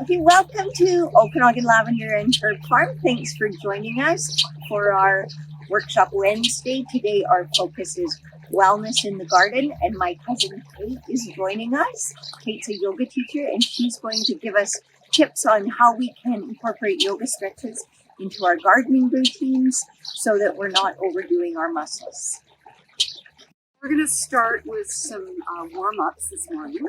Okay, welcome to Okanagan Lavender and Herb Farm. Thanks for joining us for our workshop Wednesday. Today our focus is wellness in the garden, and my cousin Kate is joining us. Kate's a yoga teacher, and she's going to give us tips on how we can incorporate yoga stretches into our gardening routines so that we're not overdoing our muscles. We're going to start with some warm-ups this morning.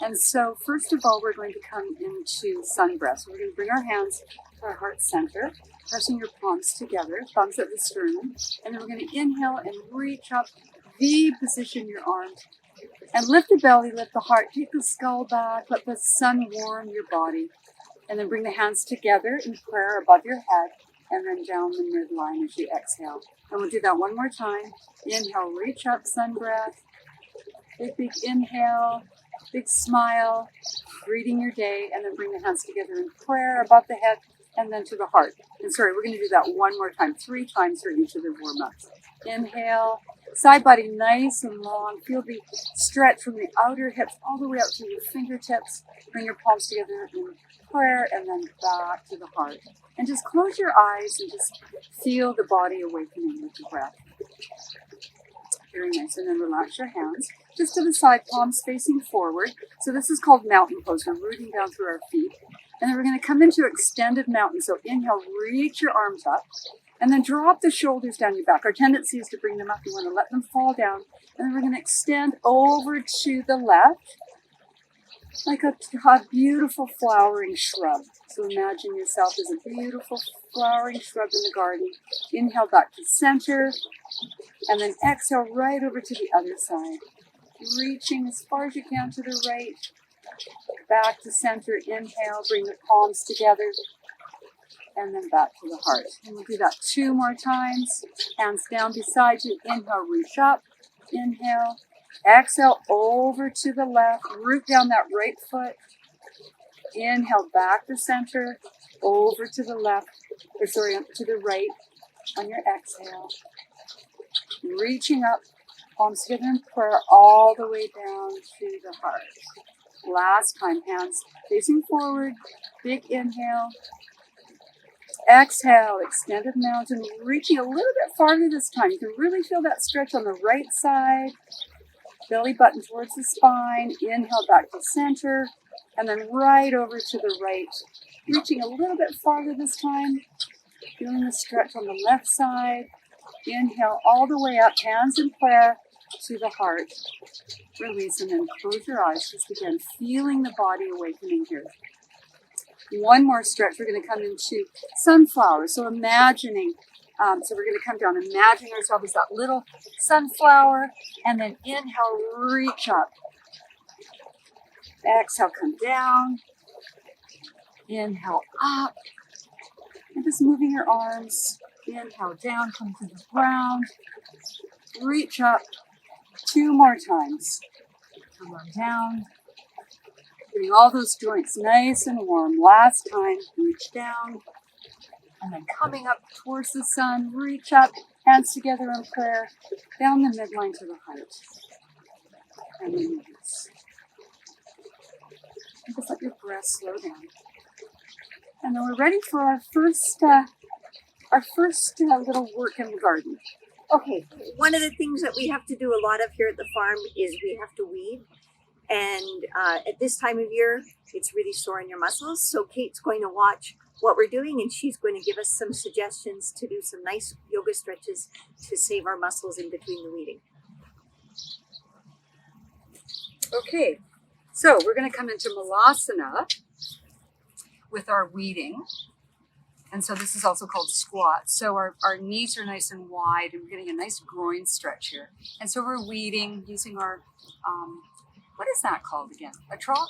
And so first of all, we're going to come into sun breath. So we're going to bring our hands to our heart center, pressing your palms together, thumbs at the sternum. And then we're going to inhale and reach up, V-position your arms. And lift the belly, lift the heart, take the skull back, let the sun warm your body. And then bring the hands together in prayer above your head, and then down the midline as you exhale. And we'll do that one more time. Inhale, reach up, sun breath. Big inhale, big smile, greeting your day, and then bring the hands together in prayer above the head and then to the heart. And sorry, we're going to do that one more time, 3 times for each of the warm-ups. Inhale, side body nice and long. Feel the stretch from the outer hips all the way up to your fingertips. Bring your palms together in prayer and then back to the heart. And just close your eyes and just feel the body awakening with the breath. Very nice. And then relax your hands just to the side, palms facing forward. So this is called mountain pose. We're rooting down through our feet. And then we're going to come into extended mountain. So inhale, reach your arms up. And then drop the shoulders down your back. Our tendency is to bring them up. You want to let them fall down. And then we're going to extend over to the left, like a beautiful flowering shrub. So imagine yourself as a beautiful flowering shrub in the garden. Inhale back to center, and then exhale right over to the other side. Reaching as far as you can to the right, back to center. Inhale, bring the palms together, and then back to the heart. And we'll do that 2 more times. Hands down beside you. Inhale, reach up. Inhale. Exhale over to the left. Root down that right foot. Inhale back to center. Over to the left. Or sorry, to the right on your exhale. Reaching up. Palms together in prayer all the way down to the heart. Last time. Hands facing forward. Big inhale. Exhale, extended mountain, reaching a little bit farther this time. You can really feel that stretch on the right side. Belly button towards the spine. Inhale back to center. And then right over to the right. Reaching a little bit farther this time. Feeling the stretch on the left side. Inhale all the way up, hands in prayer to the heart. Release and then close your eyes. Just again, feeling the body awakening here. One more stretch. We're going to come into sunflower. So imagining, so we're going to come down, imagining ourselves as that little sunflower, and then inhale, reach up. Exhale, come down. Inhale, up. And just moving your arms. Inhale, down, come to the ground. Reach up. 2 more times. Come on down. Getting all those joints nice and warm. Last time, reach down. And then coming up towards the sun, reach up, hands together in prayer, down the midline to the heart. And release. And just let your breath slow down. And then we're ready for our first little work in the garden. Okay, one of the things that we have to do a lot of here at the farm is we have to weed. And at this time of year, it's really sore in your muscles. So Kate's going to watch what we're doing, and she's going to give us some suggestions to do some nice yoga stretches to save our muscles in between the weeding. Okay, so we're going to come into Malasana with our weeding. And so this is also called squat. So our knees are nice and wide, and we're getting a nice groin stretch here. And so we're weeding using our, what is that called again? A claw?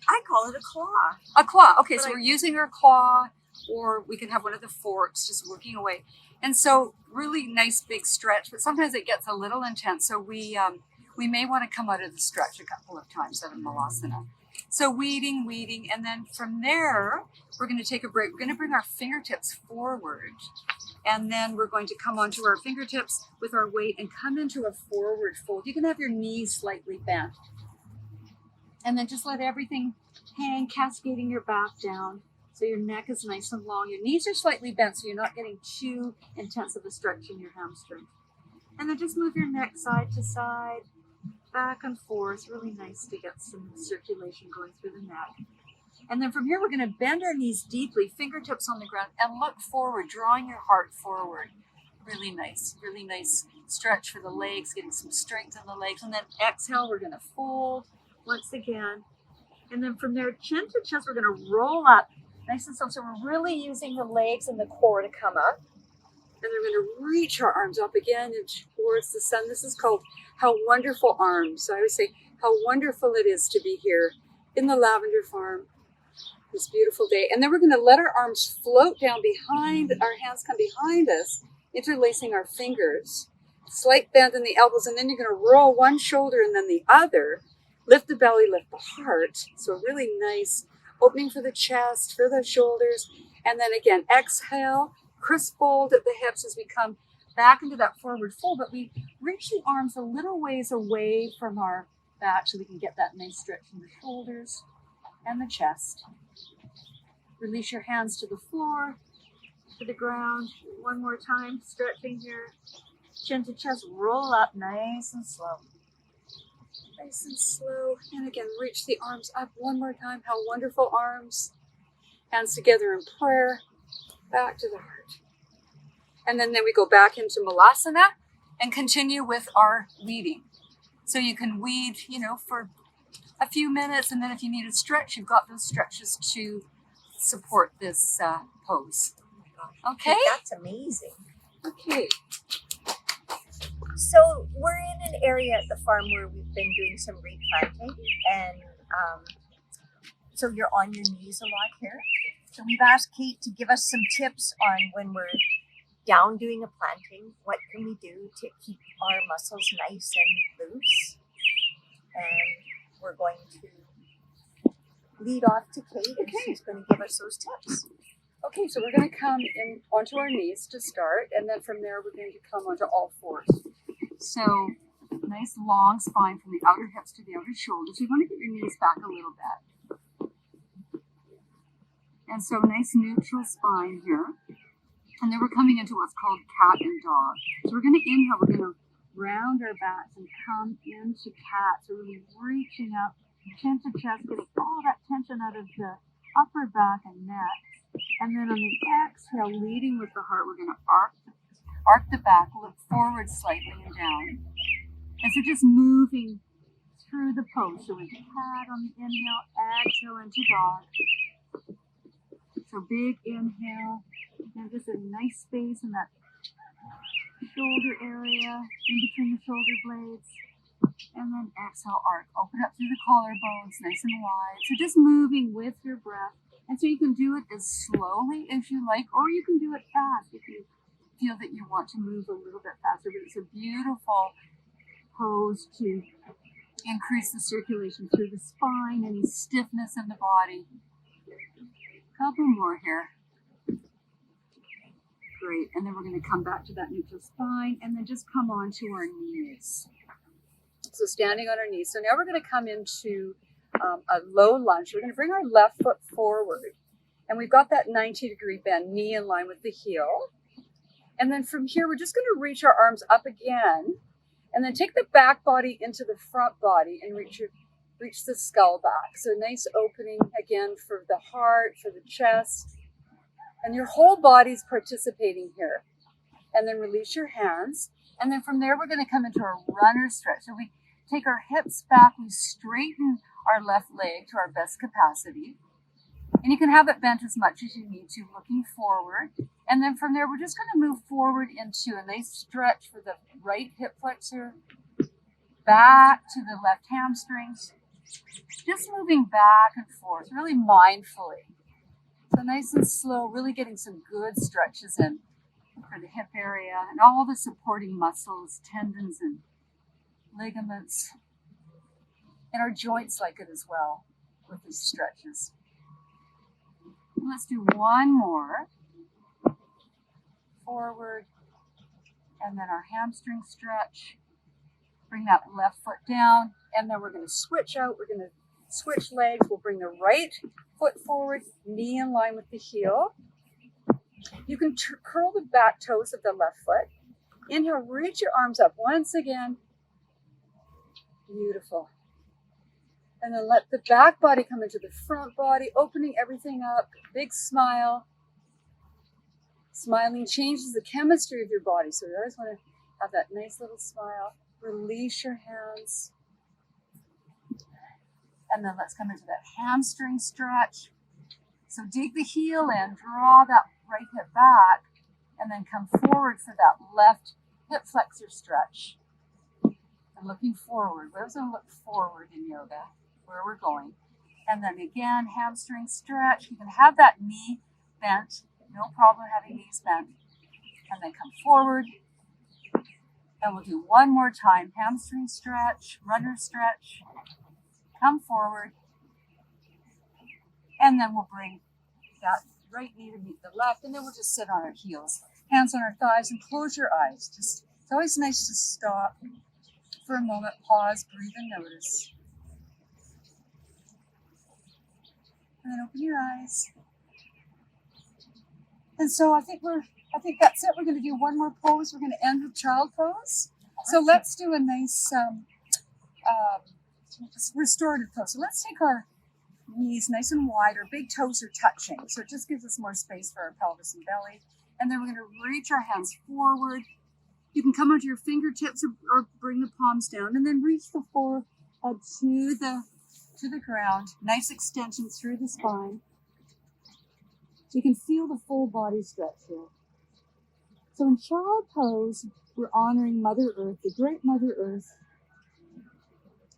I call it a claw. A claw. Okay, so we're using our claw, or we can have one of the forks just working away. And so really nice big stretch, but sometimes it gets a little intense. So we may want to come out of the stretch a couple of times out of Malasana. So weeding, and then from there, we're going to take a break. We're going to bring our fingertips forward, and then we're going to come onto our fingertips with our weight and come into a forward fold. You can have your knees slightly bent. And then just let everything hang, cascading your back down. So your neck is nice and long. Your knees are slightly bent so you're not getting too intense of a stretch in your hamstring. And then just move your neck side to side, back and forth. Really nice to get some circulation going through the neck. And then from here, we're going to bend our knees deeply, fingertips on the ground, and look forward, drawing your heart forward. Really nice stretch for the legs, getting some strength in the legs. And then exhale, we're going to fold once again. And then from there, chin to chest, we're going to roll up nice and slow. So we're really using the legs and the core to come up. And then we're going to reach our arms up again and towards the sun. This is called How Wonderful Arms. So I would say how wonderful it is to be here in the lavender farm this beautiful day. And then we're going to let our arms float down behind, our hands come behind us, interlacing our fingers. Slight bend in the elbows, and then you're going to roll one shoulder and then the other. Lift the belly, lift the heart. So really nice opening for the chest, for the shoulders. And then again, exhale, crisp fold at the hips as we come back into that forward fold. But we reach the arms a little ways away from our back so we can get that nice stretch in the shoulders and the chest. Release your hands to the floor, to the ground. One more time, stretching here. Chin to chest, roll up nice and slow. Nice and slow. And again, reach the arms up one more time. How wonderful arms. Hands together in prayer. Back to the heart. And then we go back into Malasana and continue with our weeding. So you can weed, for a few minutes, and then if you need a stretch, you've got those stretches to support this pose. Okay? That's amazing. Okay. So we're in an area at the farm where we've been doing some replanting, and so you're on your knees a lot here. So we've asked Kate to give us some tips on when we're down doing a planting, what can we do to keep our muscles nice and loose? And we're going to lead off to Kate, and she's going to give us those tips. Okay, so we're going to come in onto our knees to start, and then from there we're going to come onto all fours. So nice long spine from the outer hips to the outer shoulders. You want to get your knees back a little bit. And so nice neutral spine here. And then we're coming into what's called cat and dog. So we're going to inhale, we're going to round our backs and come into cat. So really reaching up, chin to chest, getting all that tension out of the upper back and neck. And then on the exhale, leading with the heart, we're going to arc the back, look forward slightly and down. And so just moving through the pose. So into cat on the inhale, exhale into dog. So big inhale, and just a nice space in that shoulder area, in between the shoulder blades. And then exhale, arc. Open up through the collarbones, nice and wide. So just moving with your breath. And so you can do it as slowly as you like, or you can do it fast if you feel that you want to move a little bit faster. But it's a beautiful pose to increase the circulation through the spine, any stiffness in the body. Couple more here. Great. And then we're going to come back to that neutral spine and then just come onto our knees. So standing on our knees. So now we're going to come into a low lunge. We're going to bring our left foot forward. And we've got that 90-degree bend, knee in line with the heel. And then from here, we're just going to reach our arms up again. And then take the back body into the front body and reach the skull back. So nice opening again for the heart, for the chest. And your whole body's participating here. And then release your hands. And then from there, we're going to come into our runner stretch. So we take our hips back, we straighten our left leg to our best capacity. And you can have it bent as much as you need to, looking forward. And then from there, we're just going to move forward into a nice stretch for the right hip flexor, back to the left hamstrings. Just moving back and forth, really mindfully. So nice and slow, really getting some good stretches in for the hip area and all the supporting muscles, tendons and ligaments. And our joints like it as well with these stretches. Let's do one more. Forward. And then our hamstring stretch. Bring that left foot down. And then we're going to switch out. We're going to switch legs. We'll bring the right foot forward, knee in line with the heel. You can curl the back toes of the left foot. Inhale, reach your arms up once again. Beautiful. And then let the back body come into the front body, opening everything up. Big smile. Smiling changes the chemistry of your body. So you always want to have that nice little smile. Release your hands. And then let's come into that hamstring stretch. So dig the heel in, draw that right hip back, and then come forward for that left hip flexor stretch. And looking forward. We always want to look forward in yoga, where we're going. And then again, hamstring stretch. You can have that knee bent. No problem having knees bent. And then come forward. And we'll do one more time. Hamstring stretch, runner stretch. Come forward. And then we'll bring that right knee to meet the left. And then we'll just sit on our heels. Hands on our thighs and close your eyes. It's always nice to stop for a moment, pause, breathe, and notice. And then open your eyes. And so I think that's it. We're going to do one more pose. We're going to end with child pose. So let's do a nice restorative pose. So let's take our knees nice and wide. Our big toes are touching. So it just gives us more space for our pelvis and belly. And then we're going to reach our hands forward. You can come onto your fingertips or bring the palms down, and then reach the forehead to the ground. Nice extension through the spine. So you can feel the full body stretch here. So in child pose, we're honoring Mother Earth, the great Mother Earth.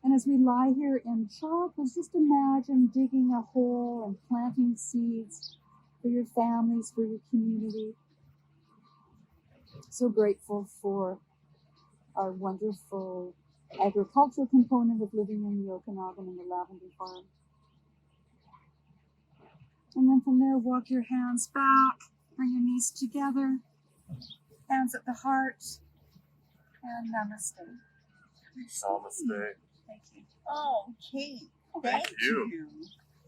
And as we lie here in child pose, just imagine digging a hole and planting seeds for your families, for your community. So grateful for our wonderful agricultural component of living in the Okanagan and the Lavender Farm. And then from there, walk your hands back, bring your knees together, hands at the heart, and namaste. Namaste. Thank you. Oh, Kate, Thank thank you. you.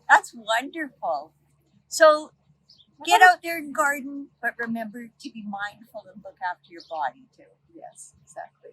That's wonderful. So get out there and garden, but remember to be mindful and look after your body too. Yes, exactly.